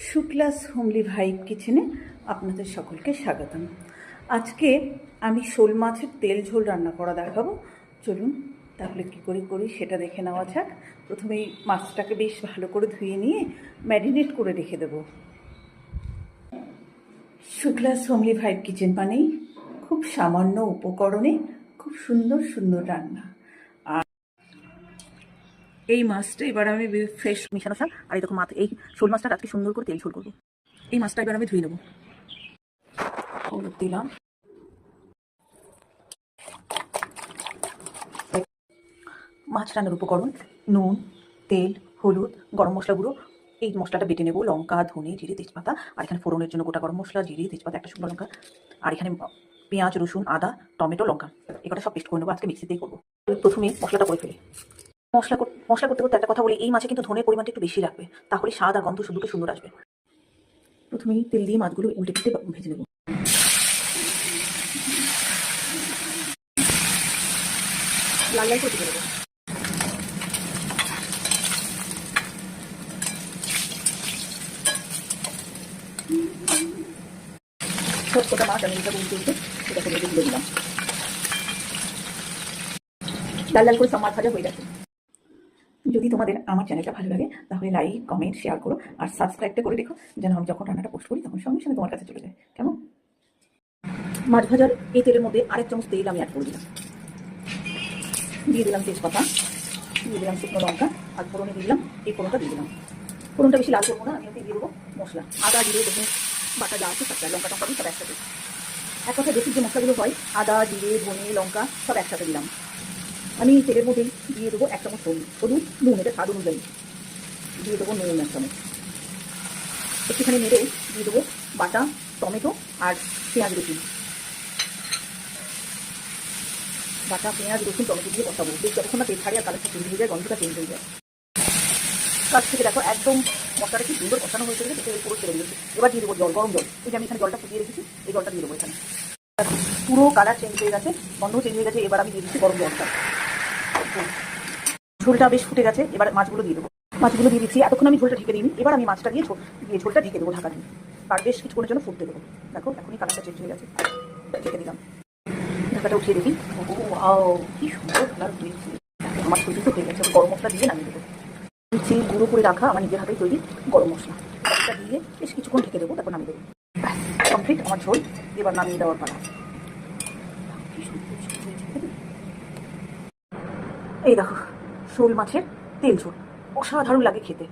Shuklas homely vibe কিচেনে আপনাদের সকলকে স্বাগতম। আজকে আমি শোল মাছের তেল ঝোল রান্না করা দেখাবো। চলুন তাহলে কী করে করি সেটা দেখে নেওয়া যাক। প্রথমেই মাছটাকে বেশ ভালো করে ধুয়ে নিয়ে ম্যারিনেট করে রেখে দেবো। শুক্লাস হোমলি ভাইব কিচেন মানেই খুব সামান্য উপকরণে খুব সুন্দর সুন্দর রান্না। এই মাছটা এবার আমি ফ্রেশ মিশানো শাক আর এই দেখো মাছ, এই শোল মাছটা আজকে সুন্দর করে তেল ঝোল করবো। এই মাছটা এবার আমি ধুয়ে নেবো। হলুদ দিলাম, মাছ রান্নার উপকরণ নুন, তেল, হলুদ, গরম মশলা গুঁড়ো। এই মশলাটা বেটে নেবো, লঙ্কা, ধনে, জিরে, তেজপাতা। আর এখানে ফোড়নের জন্য গোটা গরম মশলা, জিরে, তেজপাতা, একটা শুকনো লঙ্কা। আর এখানে পেঁয়াজ, রসুন, আদা, টমেটো, লঙ্কা। এগুলো সব পেস্ট করে নেবো, আজকে মিক্সিতেই করবো। প্রথমে মশলাটা করে ফেলি। মশলা করতে করতে একটা কথা বলি, এই মাছে কিন্তু ধনের পরিমাণটা একটু বেশি রাখবে, তাহলে স্বাদ আর গন্ধ দুটো সুন্দর আসবে। প্রথমে তেল দিয়ে মাছগুলো উল্টে পিল্টে ভেজে নেবো। লাল লাল করে দেবো। সবকটা মাছ আমি এটা উল্টে উল্টে সেটা করে তুলে দিলাম। লাল লাল করে সব মাছ ভাজা হয়ে গেছে। যদি তোমাদের আমার চ্যানেলটা ভালো লাগে তাহলে লাইক, কমেন্ট, শেয়ার করো আর সাবস্ক্রাইবটা করে রেখো, যেন আমি যখন রান্নাটা পোস্ট করি তখন সঙ্গে সঙ্গে তোমার কাছে চলে যায়। কেমন? মাছ ভাজার এই তেলের মধ্যে আরেক চামচ তেল আমি অ্যাড করে দিলাম। দিয়ে দিলাম তেজপাতা, দিয়ে দিলাম শুকনো লঙ্কা, আর ফোড়নে দিয়ে দিলাম এই ফোড়নটা দিয়ে দিলাম। ফোড়নটা বেশি লাল করবো না, আমি ওতে দিয়ে দেবো মশলা, আদা, জিরে, রসুন বাটা যা আছে সবটা, লঙ্কা টঙ্কা সব একসাথে। এক কথা বেশি যে মশলাগুলো হয় আদা, জিরে, ধনে, লঙ্কা সব একসাথে দিলাম। আমি তেলের মধ্যেই দিয়ে দেবো এক চামচ হলুদ, নুন, এটা স্বাদ অনুযায়ী দিয়ে দেবো নুন এক চামচ। একটুখানি নেড়ে দিয়ে দেবো বাটা টমেটো আর পেঁয়াজ রসুন। বাটা পেঁয়াজ রসুন টমেটো দিয়ে কষাবো, বেশ যতক্ষণ না তেল ছাড়ে আর কালারটা চেঞ্জ হয়ে যায়, গন্ধটা চেঞ্জ হয়ে যায়। কাছ থেকে দেখো একদম মশলাটা কি সুন্দর কষানো হয়ে গেছে, তেল পুরো ছেড়ে দিয়েছে। এবার দিয়ে দেবো জল, গরম জল। এই যে আমি এখানে জলটা ফুটিয়ে রেখেছি, এই জলটা দিয়ে দেবো এখানে। পুরো কালার চেঞ্জ হয়ে গেছে, গন্ধও চেঞ্জ হয়ে গেছে। এবার আমি দিয়ে দিচ্ছি গরম জলটা। ঝোলটা বেশ ফুটে গেছে, এবার মাছগুলো দিয়ে দেবো। মাছগুলো দিয়ে দিচ্ছি, এতক্ষণ আমি ঝোলটা ঢেকে দিইনি। এবার আমি মাছটা দিয়ে ঝোলটা ঢেকে দেবো ঢাকা দিয়ে, আর বেশ কিছুক্ষণের জন্য ফুটতে দেবো। দেখো এখনই কালারটা চেঞ্জ হয়ে গেছে, ঢেকে দিলাম। ঢাকাটা উঠিয়ে দেখি, কি সুন্দর কালার হয়েছে। আমার তৈরি তো হয়ে গেছে, গরম মশলা দিয়ে নামিয়ে দেবো। দিচ্ছি গুঁড়ো করে রাখা আমার নিজের হাতে তৈরি গরম মশলা, এটা দিয়ে বেশ কিছুক্ষণ ঢেকে দেবো, তারপর নামিয়ে দেবো। কমপ্লিট আমার ঝোল, এবার নামিয়ে দেওয়ার পালা। এই দেখো শোল মাছের তেল ঝোল, অসাধারণ লাগে খেতে।